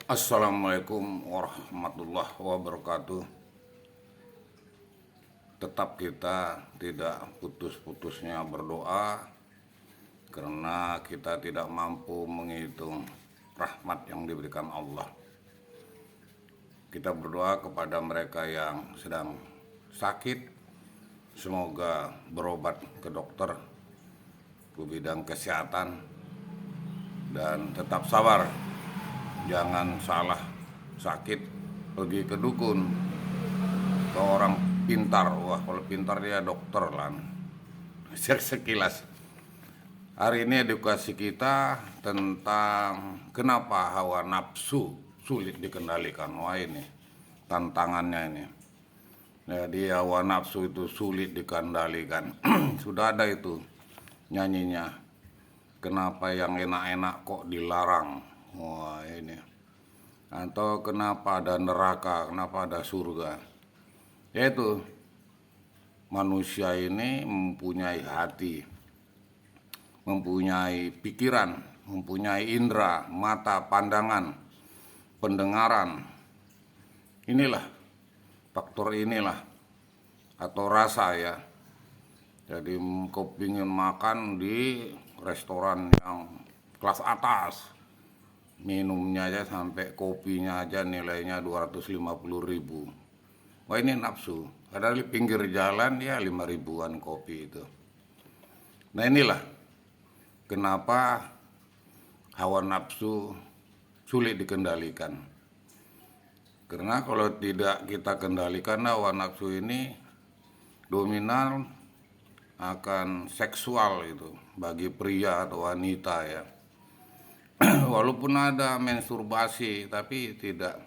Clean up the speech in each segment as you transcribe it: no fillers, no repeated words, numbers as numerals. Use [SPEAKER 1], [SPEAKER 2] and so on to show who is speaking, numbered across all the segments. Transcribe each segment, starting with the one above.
[SPEAKER 1] Assalamualaikum warahmatullahi wabarakatuh. Tetap kita tidak putus-putusnya berdoa karena kita tidak mampu menghitung rahmat yang diberikan Allah. Kita berdoa kepada mereka yang sedang sakit, semoga berobat ke dokter, ke bidang kesehatan, dan tetap sabar. Jangan salah sakit pergi ke dukun, ke orang pintar. Wah, kalau pintar dia dokter lah. Sekilas hari ini edukasi kita tentang kenapa hawa nafsu sulit dikendalikan. Wah, ini tantangannya ini. Jadi hawa nafsu itu sulit dikendalikan. Sudah ada itu nyanyinya, kenapa yang enak-enak kok dilarang. Wah, ini. Atau kenapa ada neraka, kenapa ada surga. Yaitu manusia ini mempunyai hati, mempunyai pikiran, mempunyai indera, mata, pandangan, pendengaran. Inilah faktor inilah atau rasa ya. Jadi kau ingin makan di restoran yang kelas atas, minumnya aja sampai kopinya aja nilainya 250.000. Wah, ini nafsu. Padahal di pinggir jalan ya 5.000-an kopi itu. Nah, inilah kenapa hawa nafsu sulit dikendalikan. Karena kalau tidak kita kendalikan hawa nafsu ini dominan akan seksual itu bagi pria atau wanita ya. Walaupun ada mensturbasi tapi tidak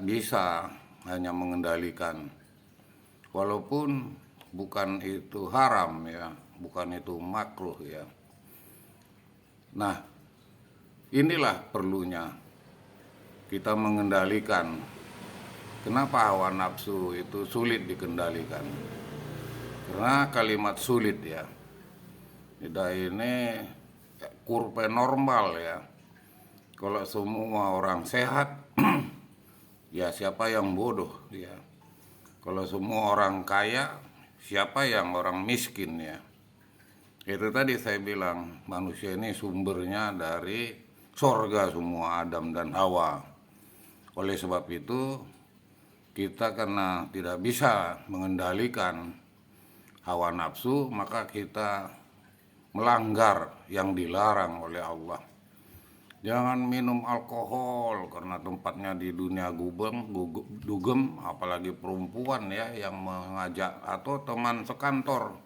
[SPEAKER 1] bisa hanya mengendalikan. Walaupun bukan itu haram ya, bukan itu makruh ya. Nah, inilah perlunya kita mengendalikan. Kenapa hawa nafsu itu sulit dikendalikan? Karena kalimat sulit ya. Tidak, ini kurva normal ya. Kalau semua orang sehat, ya siapa yang bodoh ya. Kalau semua orang kaya, siapa yang orang miskin ya. Itu tadi saya bilang, manusia ini sumbernya dari sorga semua, Adam dan Hawa. Oleh sebab itu, kita karena tidak bisa mengendalikan hawa nafsu, maka kita melanggar yang dilarang oleh Allah. Jangan minum alkohol karena tempatnya di dunia dugem, apalagi perempuan ya yang mengajak, atau teman sekantor.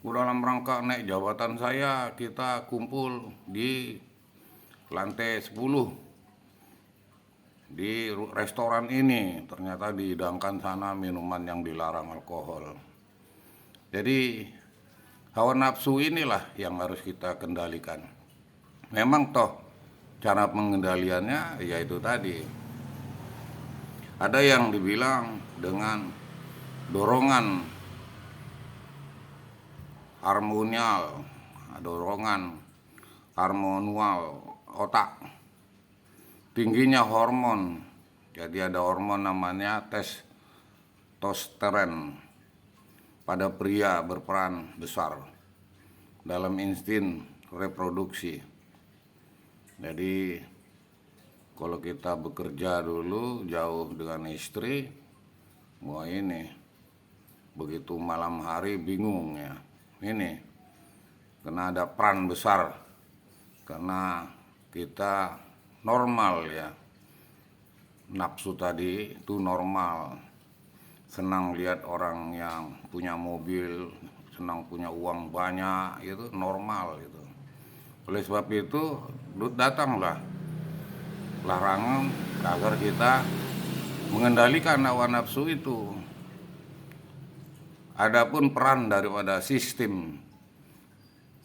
[SPEAKER 1] Dalam rangka naik jabatan saya, kita kumpul di lantai 10 di restoran ini, ternyata dihidangkan sana minuman yang dilarang alkohol. Jadi hawa nafsu inilah yang harus kita kendalikan. Memang toh cara pengendaliannya yaitu tadi. Ada yang dibilang dengan dorongan harmonial, dorongan harmonial otak, tingginya hormon. Jadi ada hormon namanya testosteron pada pria berperan besar dalam insting reproduksi. Jadi kalau kita bekerja dulu jauh dengan istri, wah ini begitu malam hari bingung ya. Ini karena ada peran besar, karena kita normal ya, nafsu tadi itu normal, senang lihat orang yang punya mobil, senang punya uang banyak, itu normal gitu. Oleh sebab itu datanglah larangan agar kita mengendalikan hawa nafsu itu. Adapun peran daripada sistem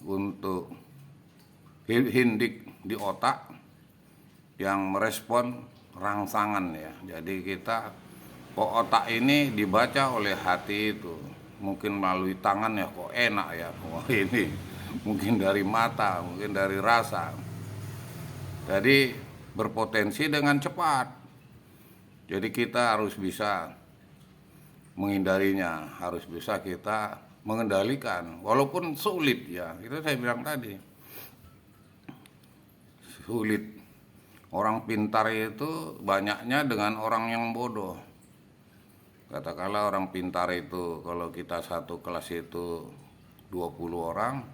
[SPEAKER 1] untuk hindik di otak yang merespon rangsangan ya. Jadi kita otak ini dibaca oleh hati itu. Mungkin melalui tangan ya, kok enak ya. Wah, ini mungkin dari mata, mungkin dari rasa. Jadi berpotensi dengan cepat. Jadi kita harus bisa menghindarinya, harus bisa kita mengendalikan, walaupun sulit ya. Itu saya bilang tadi, sulit. Orang pintar itu banyaknya dengan orang yang bodoh. Katakanlah orang pintar itu, kalau kita satu kelas itu 20 orang,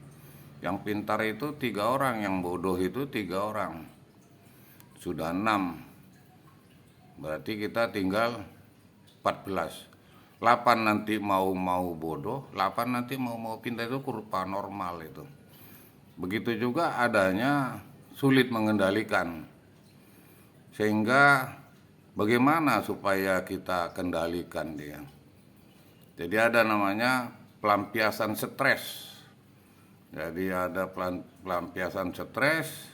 [SPEAKER 1] yang pintar itu 3 orang, yang bodoh itu 3 orang. Sudah 6. Berarti kita tinggal 14. 8 nanti mau bodoh, 8 nanti mau pintar, itu kurva normal itu. Begitu juga adanya sulit mengendalikan. Sehingga bagaimana supaya kita kendalikan dia? Jadi ada namanya pelampiasan stres. Jadi ada pelampiasan stres.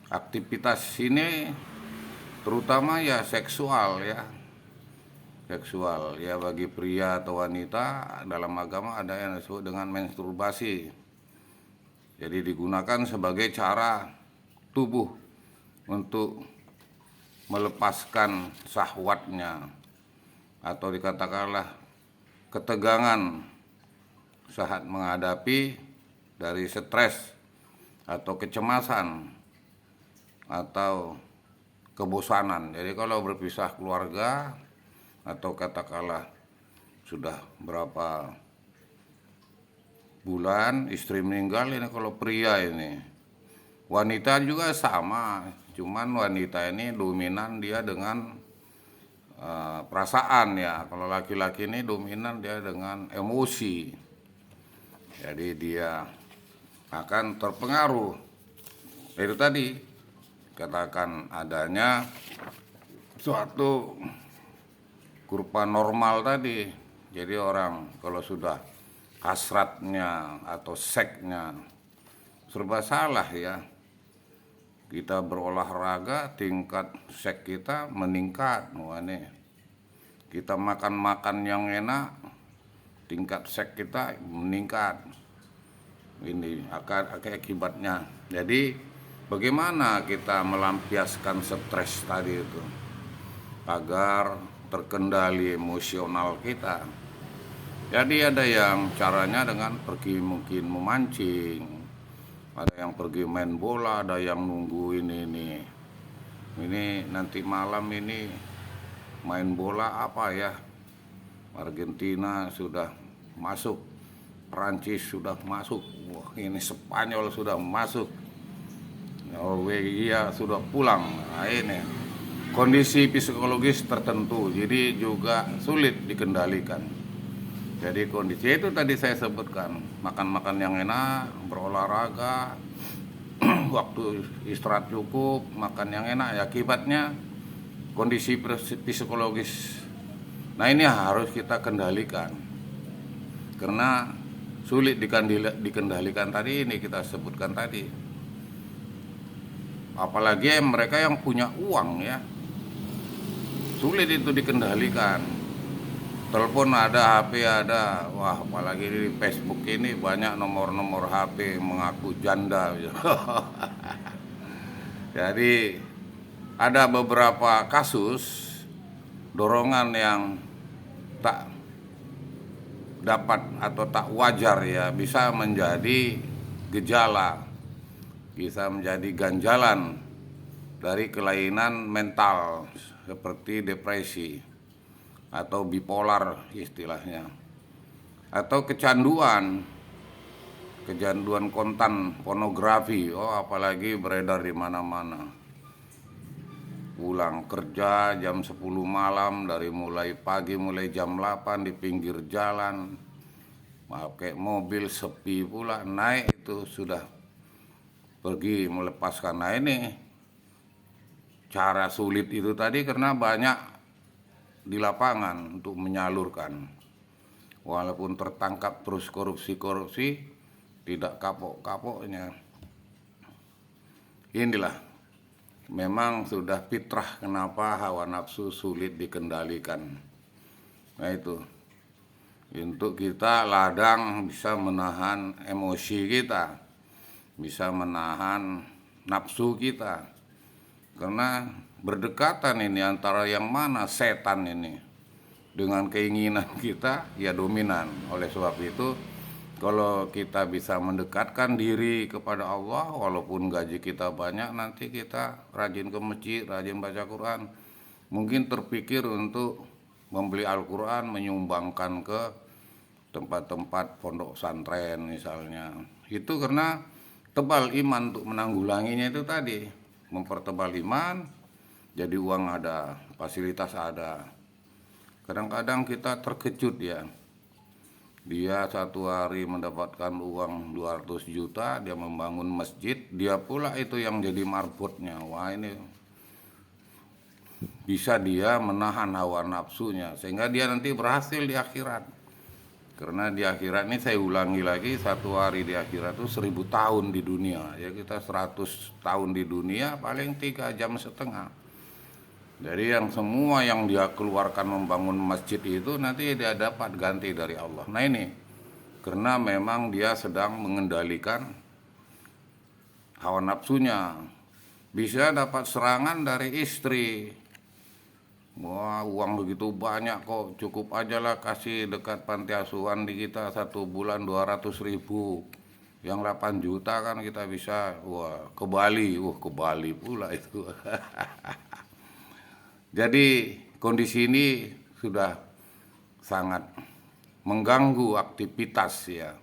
[SPEAKER 1] Aktivitas ini terutama ya seksual ya. Seksual ya, bagi pria atau wanita dalam agama ada yang disebut dengan menstruasi. Jadi digunakan sebagai cara tubuh untuk melepaskan syahwatnya, atau dikatakanlah ketegangan saat menghadapi dari stres atau kecemasan atau kebosanan. Jadi kalau berpisah keluarga atau katakanlah sudah berapa bulan istri meninggal, ini kalau pria ini. Wanita juga sama, cuman wanita ini dominan dia dengan perasaan ya. Kalau laki-laki ini dominan dia dengan emosi. Jadi dia akan terpengaruh. Itu tadi katakan adanya suatu kurva normal tadi. Jadi orang kalau sudah hasratnya atau seksnya serba salah ya. Kita berolahraga, tingkat seks kita meningkat. Wah, nih. Kita makan yang enak, tingkat seks kita meningkat. Ini akibatnya. Jadi bagaimana kita melampiaskan stres tadi itu agar terkendali emosional kita? Jadi ada yang caranya dengan pergi mungkin memancing, ada yang pergi main bola, ada yang nunggu ini nanti malam ini main bola apa ya, Argentina sudah masuk, Prancis sudah masuk, wah ini Spanyol sudah masuk, Norwegia sudah pulang. Nah, ini kondisi psikologis tertentu, jadi juga sulit dikendalikan. Jadi kondisi itu tadi saya sebutkan, makan yang enak, berolahraga, waktu istirahat cukup, makan yang enak, ya akibatnya kondisi psikologis. Nah ini harus kita kendalikan, karena sulit dikendalikan tadi ini kita sebutkan tadi. Apalagi mereka yang punya uang ya, sulit itu dikendalikan. Telepon ada, HP ada, wah apalagi di Facebook ini banyak nomor-nomor HP mengaku janda. Jadi ada beberapa kasus dorongan yang tak dapat atau tak wajar ya, bisa menjadi gejala, bisa menjadi ganjalan dari kelainan mental seperti depresi atau bipolar istilahnya, atau kecanduan konten pornografi. Oh apalagi beredar di mana-mana. Pulang kerja jam 10 malam, dari mulai pagi mulai jam 8 di pinggir jalan, pakai mobil sepi pula, naik itu sudah pergi melepaskan. Nah ini cara sulit itu tadi karena banyak di lapangan untuk menyalurkan, walaupun tertangkap terus korupsi tidak kapok-kapoknya. Inilah memang sudah fitrah kenapa hawa nafsu sulit dikendalikan. Nah itu untuk kita ladang bisa menahan emosi kita, bisa menahan nafsu kita. Karena berdekatan ini antara yang mana setan ini dengan keinginan kita, ya dominan. Oleh sebab itu, kalau kita bisa mendekatkan diri kepada Allah, walaupun gaji kita banyak, nanti kita rajin ke masjid, rajin baca Quran, mungkin terpikir untuk membeli Al-Quran, menyumbangkan ke tempat-tempat pondok pesantren misalnya. Itu karena tebal iman untuk menanggulanginya itu tadi, mempertebal iman, jadi uang ada, fasilitas ada. Kadang-kadang kita terkejut ya, dia satu hari mendapatkan uang 200 juta, dia membangun masjid, dia pula itu yang jadi marbotnya. Wah, ini bisa dia menahan hawa nafsunya, sehingga dia nanti berhasil di akhirat. Karena di akhirat ini saya ulangi lagi, satu hari di akhirat itu 1000 tahun di dunia. Ya kita 100 tahun di dunia, paling 3 jam setengah. Jadi yang semua yang dia keluarkan membangun masjid itu nanti dia dapat ganti dari Allah. Nah ini, karena memang dia sedang mengendalikan hawa nafsunya. Bisa dapat serangan dari istri. Wah, uang begitu banyak kok, cukup aja lah kasih dekat panti asuhan di kita 1 bulan 200.000. Yang 8 juta kan kita bisa, wah, ke Bali. Ke Bali pula itu. Jadi kondisi ini sudah sangat mengganggu aktivitas ya.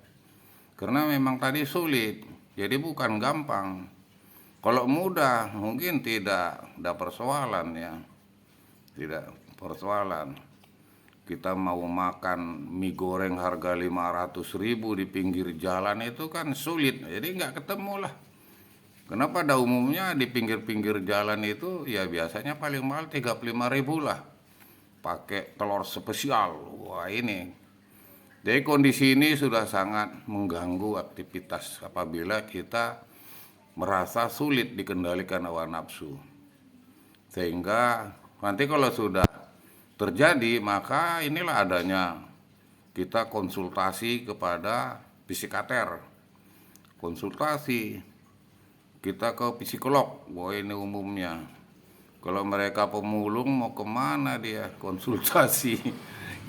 [SPEAKER 1] Karena memang tadi sulit, jadi bukan gampang. Kalau mudah mungkin tidak ada persoalan ya. Tidak persoalan. Kita mau makan mie goreng harga 500.000 di pinggir jalan itu kan sulit. Jadi nggak ketemu lah. Kenapa pada umumnya di pinggir-pinggir jalan itu ya biasanya paling mahal 35.000 lah. Pakai telur spesial. Wah ini. Jadi kondisi ini sudah sangat mengganggu aktivitas apabila kita merasa sulit dikendalikan hawa nafsu. Sehingga nanti kalau sudah terjadi, maka inilah adanya kita konsultasi kepada psikiater. Konsultasi, kita ke psikolog. Wah ini umumnya. Kalau mereka pemulung mau kemana dia konsultasi.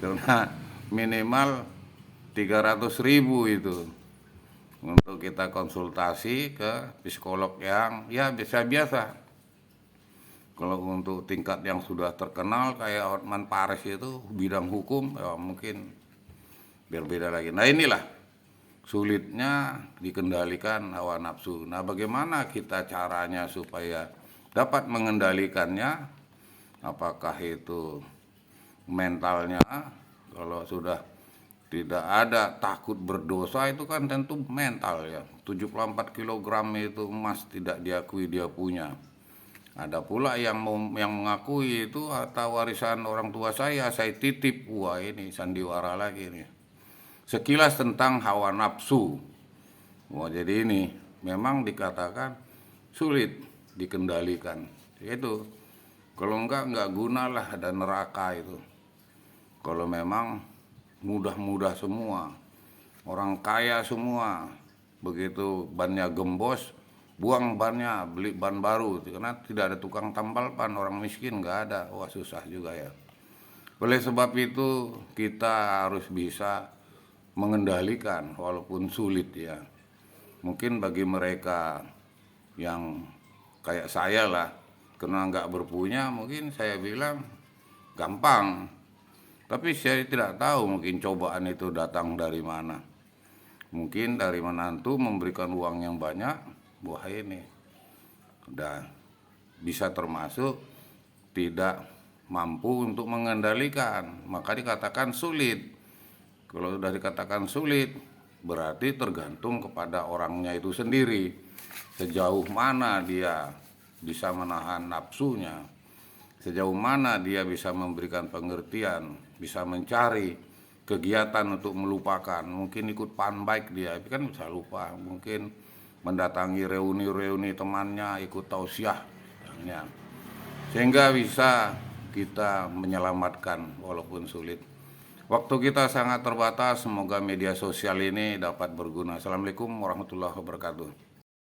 [SPEAKER 1] Karena minimal 300.000 itu. Untuk kita konsultasi ke psikolog yang ya biasa-biasa. Kalau untuk tingkat yang sudah terkenal kayak Hotman Paris itu bidang hukum ya mungkin berbeda lagi. Nah inilah sulitnya dikendalikan hawa nafsu. Nah bagaimana kita caranya supaya dapat mengendalikannya? Apakah itu mentalnya? Kalau sudah tidak ada takut berdosa itu kan tentu mental ya. 74 kg itu emas tidak diakui dia punya. Ada pula yang mengakui itu harta warisan orang tua saya titip. Wah ini sandiwara lagi nih. Sekilas tentang hawa nafsu. Wah jadi ini memang dikatakan sulit dikendalikan. Itu kalau enggak gunalah ada neraka itu. Kalau memang mudah-mudah semua, orang kaya semua, begitu bannya gembos, buang bannya, beli ban baru, karena tidak ada tukang tambal ban. Orang miskin nggak ada, wah susah juga ya. Oleh sebab itu kita harus bisa mengendalikan walaupun sulit ya. Mungkin bagi mereka yang kayak saya lah, karena nggak berpunya, mungkin saya bilang gampang. Tapi saya tidak tahu mungkin cobaan itu datang dari mana. Mungkin dari menantu memberikan uang yang banyak. Wah ini udah bisa termasuk tidak mampu untuk mengendalikan, maka dikatakan sulit. Kalau sudah dikatakan sulit berarti tergantung kepada orangnya itu sendiri, sejauh mana dia bisa menahan nafsunya, sejauh mana dia bisa memberikan pengertian, bisa mencari kegiatan untuk melupakan. Mungkin ikut fun bike dia kan bisa lupa, mungkin mendatangi reuni-reuni temannya, ikut tausiah, sehingga bisa kita menyelamatkan walaupun sulit. Waktu kita sangat terbatas, semoga media sosial ini dapat berguna. Assalamualaikum warahmatullahi wabarakatuh.